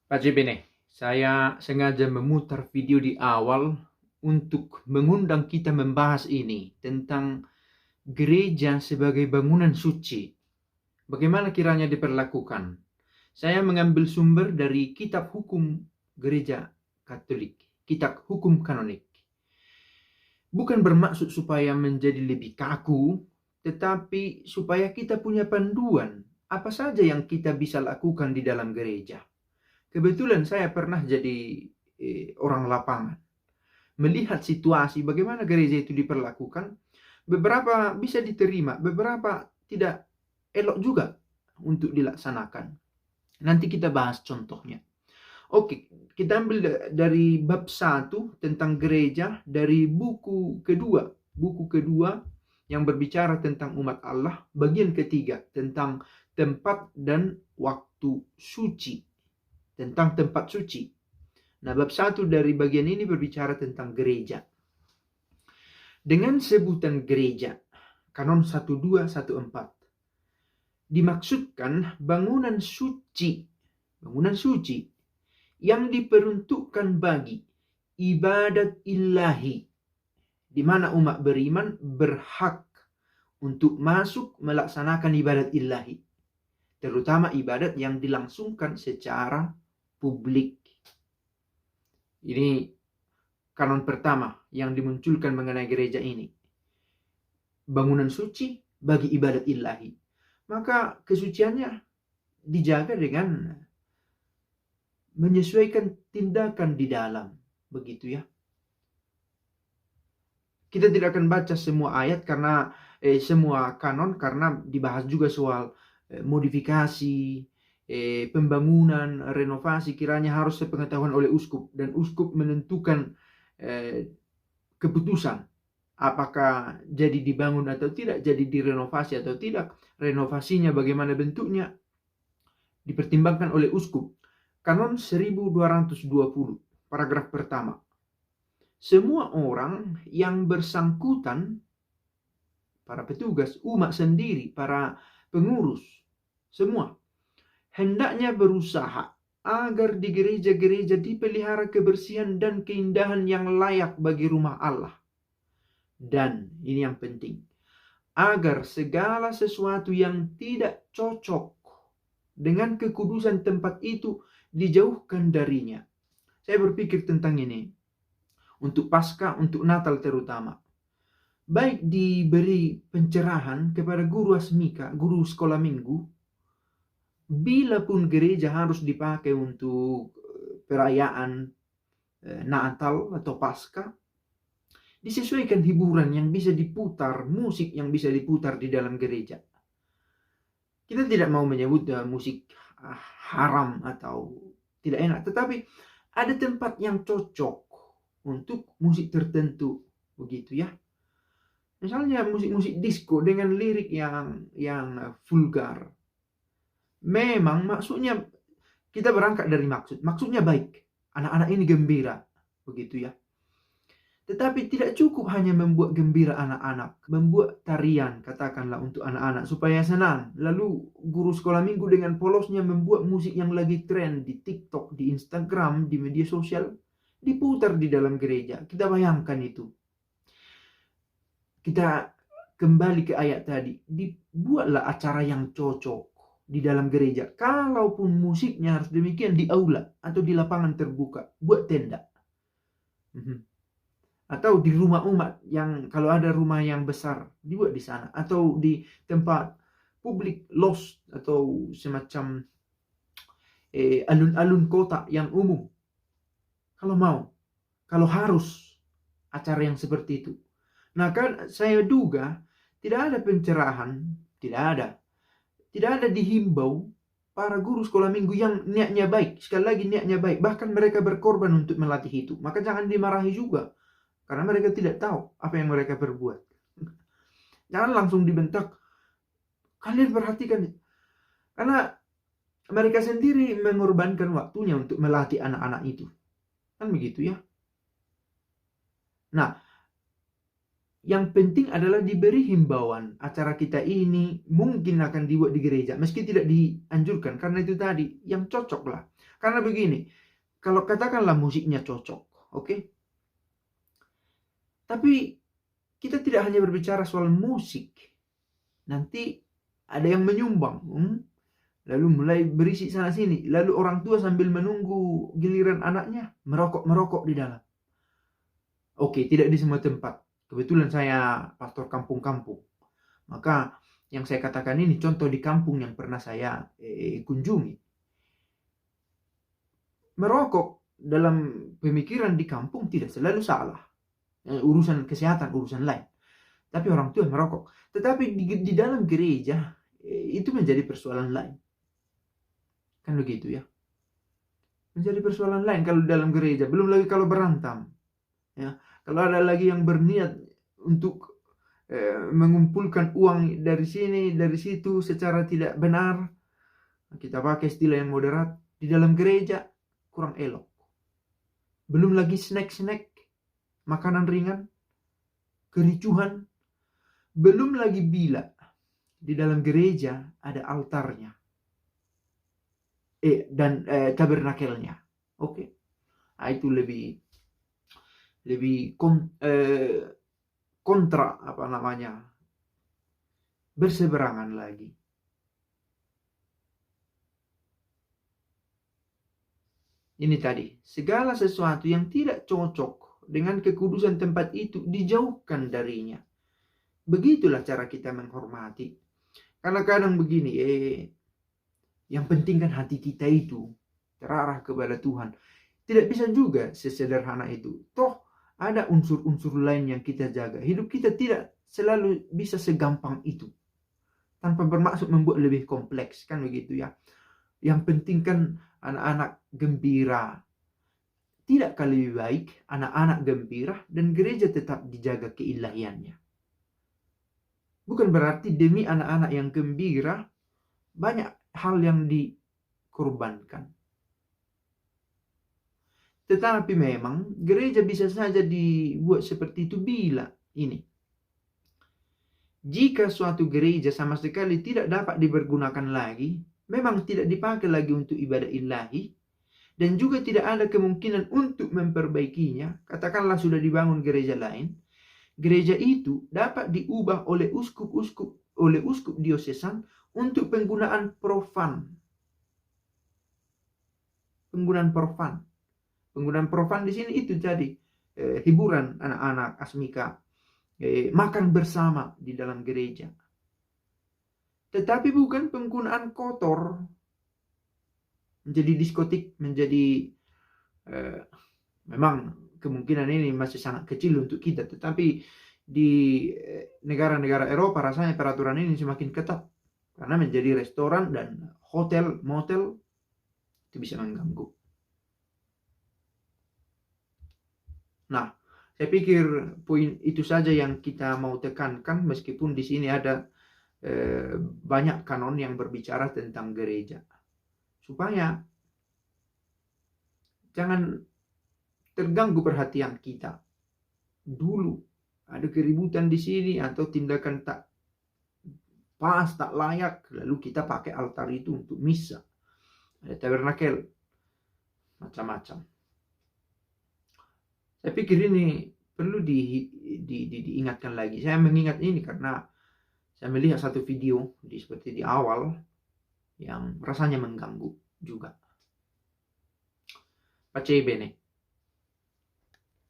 Pak Jibine, saya sengaja memutar video di awal untuk mengundang kita membahas ini tentang gereja sebagai bangunan suci. Bagaimana kiranya diperlakukan? Saya mengambil sumber dari kitab hukum gereja Katolik, kitab hukum kanonik. Bukan bermaksud supaya menjadi lebih kaku, tetapi supaya kita punya panduan apa saja yang kita bisa lakukan di dalam gereja. Kebetulan saya pernah jadi orang lapangan, melihat situasi bagaimana gereja itu diperlakukan. Beberapa bisa diterima, beberapa tidak elok juga untuk dilaksanakan. Nanti kita bahas contohnya. Oke, kita ambil dari bab 1 tentang gereja dari buku kedua. Buku kedua yang berbicara tentang umat Allah, bagian ketiga tentang tempat dan waktu suci. Tentang tempat suci. Nah, bab 1 dari bagian ini berbicara tentang gereja. Dengan sebutan gereja, Kanon 1214, dimaksudkan bangunan suci yang diperuntukkan bagi ibadat ilahi, di mana umat beriman berhak untuk masuk melaksanakan ibadat ilahi, terutama ibadat yang dilangsungkan secara publik. Ini kanon pertama yang dimunculkan mengenai gereja ini. Bangunan suci bagi ibadat ilahi. Maka kesuciannya dijaga dengan menyesuaikan tindakan di dalam. Begitu ya. Kita tidak akan baca semua ayat karena semua kanon, karena dibahas juga soal modifikasi, pembangunan, renovasi, kiranya harus sepengetahuan oleh uskup, dan uskup menentukan keputusan apakah jadi dibangun atau tidak, jadi direnovasi atau tidak, renovasinya bagaimana bentuknya, dipertimbangkan oleh uskup. Kanon 1220, paragraf pertama. Semua orang yang bersangkutan, para petugas, umat sendiri, para pengurus, semua, hendaknya berusaha agar di gereja-gereja dipelihara kebersihan dan keindahan yang layak bagi rumah Allah. Dan ini yang penting, agar segala sesuatu yang tidak cocok dengan kekudusan tempat itu dijauhkan darinya. Saya berpikir tentang ini untuk Paskah, untuk Natal terutama. Baik diberi pencerahan kepada guru asmika, guru sekolah minggu, bila pun gereja harus dipakai untuk perayaan Natal atau Paskah, disesuaikan hiburan yang bisa diputar, musik yang bisa diputar di dalam gereja. Kita tidak mau menyebut musik haram atau tidak enak, tetapi ada tempat yang cocok untuk musik tertentu, begitu ya. Misalnya musik-musik disco dengan lirik yang vulgar. Memang maksudnya, kita berangkat dari maksudnya baik, anak-anak ini gembira, begitu ya. Tetapi tidak cukup hanya membuat gembira anak-anak, membuat tarian katakanlah untuk anak-anak supaya senang. Lalu guru sekolah minggu dengan polosnya membuat musik yang lagi tren di TikTok, di Instagram, di media sosial, diputar di dalam gereja. Kita bayangkan itu. Kita kembali ke ayat tadi, dibuatlah acara yang cocok di dalam gereja. Kalaupun musiknya harus demikian, di aula atau di lapangan terbuka, buat tenda. Atau di rumah umat, yang kalau ada rumah yang besar dibuat di sana, atau di tempat publik, los atau semacam alun-alun kota yang umum. Kalau mau, kalau harus acara yang seperti itu. Nah, kan saya duga tidak ada pencerahan, tidak ada dihimbau para guru sekolah minggu yang niatnya baik. Sekali lagi, niatnya baik, bahkan mereka berkorban untuk melatih itu. Maka jangan dimarahi juga, karena mereka tidak tahu apa yang mereka perbuat. Jangan langsung dibentak. Kalian perhatikan. Karena mereka sendiri mengorbankan waktunya untuk melatih anak-anak itu. Kan begitu ya. Nah, Yang penting adalah diberi himbauan. Acara kita ini mungkin akan dibuat di gereja, meski tidak dianjurkan. Karena itu tadi, yang cocok lah. Karena begini, kalau katakanlah musiknya cocok, oke? Tapi kita tidak hanya berbicara soal musik. Nanti ada yang menyumbang. Lalu mulai berisik sana sini. Lalu orang tua sambil menunggu giliran anaknya merokok di dalam. Oke, tidak di semua tempat. Kebetulan saya pastor kampung-kampung. Maka yang saya katakan ini contoh di kampung yang pernah saya kunjungi. Merokok dalam pemikiran di kampung tidak selalu salah. Urusan kesehatan, urusan lain. Tapi orang tua merokok. Tetapi di dalam gereja itu menjadi persoalan lain. Kan begitu ya. Menjadi persoalan lain kalau dalam gereja. Belum lagi kalau berantam. Ya. Kalau ada lagi yang berniat untuk mengumpulkan uang dari sini, dari situ secara tidak benar, kita pakai istilah yang moderat, di dalam gereja kurang elok. Belum lagi snack-snack, makanan ringan, kericuhan. Belum lagi bila di dalam gereja ada altarnya dan tabernakelnya. Oke. Nah, itu lebih kontra berseberangan lagi. Ini tadi, segala sesuatu yang tidak cocok dengan kekudusan tempat itu dijauhkan darinya. Begitulah cara kita menghormati. Karena kadang begini, yang penting kan hati kita itu terarah kepada Tuhan. Tidak bisa juga sesederhana itu. Toh ada unsur-unsur lain yang kita jaga. Hidup kita tidak selalu bisa segampang itu. Tanpa bermaksud membuat lebih kompleks, kan begitu ya. Yang penting kan anak-anak gembira. Tidakkah lebih baik anak-anak gembira dan gereja tetap dijaga keilahiannya? Bukan berarti demi anak-anak yang gembira banyak hal yang dikorbankan. Tetapi memang gereja bisa saja dibuat seperti itu bila ini. Jika suatu gereja sama sekali tidak dapat dipergunakan lagi, memang tidak dipakai lagi untuk ibadah ilahi, dan juga tidak ada kemungkinan untuk memperbaikinya, katakanlah sudah dibangun gereja lain, gereja itu dapat diubah oleh uskup diosesan untuk penggunaan profan. Penggunaan profan. Penggunaan profan di sini itu jadi hiburan anak-anak asmika, makan bersama di dalam gereja. Tetapi bukan penggunaan kotor, menjadi diskotik, menjadi memang kemungkinan ini masih sangat kecil untuk kita. Tetapi di negara-negara Eropa rasanya peraturan ini semakin ketat. Karena menjadi restoran dan hotel, motel, itu bisa mengganggu. Nah, saya pikir poin itu saja yang kita mau tekankan, meskipun di sini ada banyak kanon yang berbicara tentang gereja. Supaya jangan terganggu perhatian kita. Dulu ada keributan di sini atau tindakan tak pas, tak layak, lalu kita pakai altar itu untuk misa. Ada tabernakel, macam-macam. Saya pikir ini perlu diingatkan lagi. Saya mengingat ini karena saya melihat satu video seperti di awal yang rasanya mengganggu juga. Pace bene.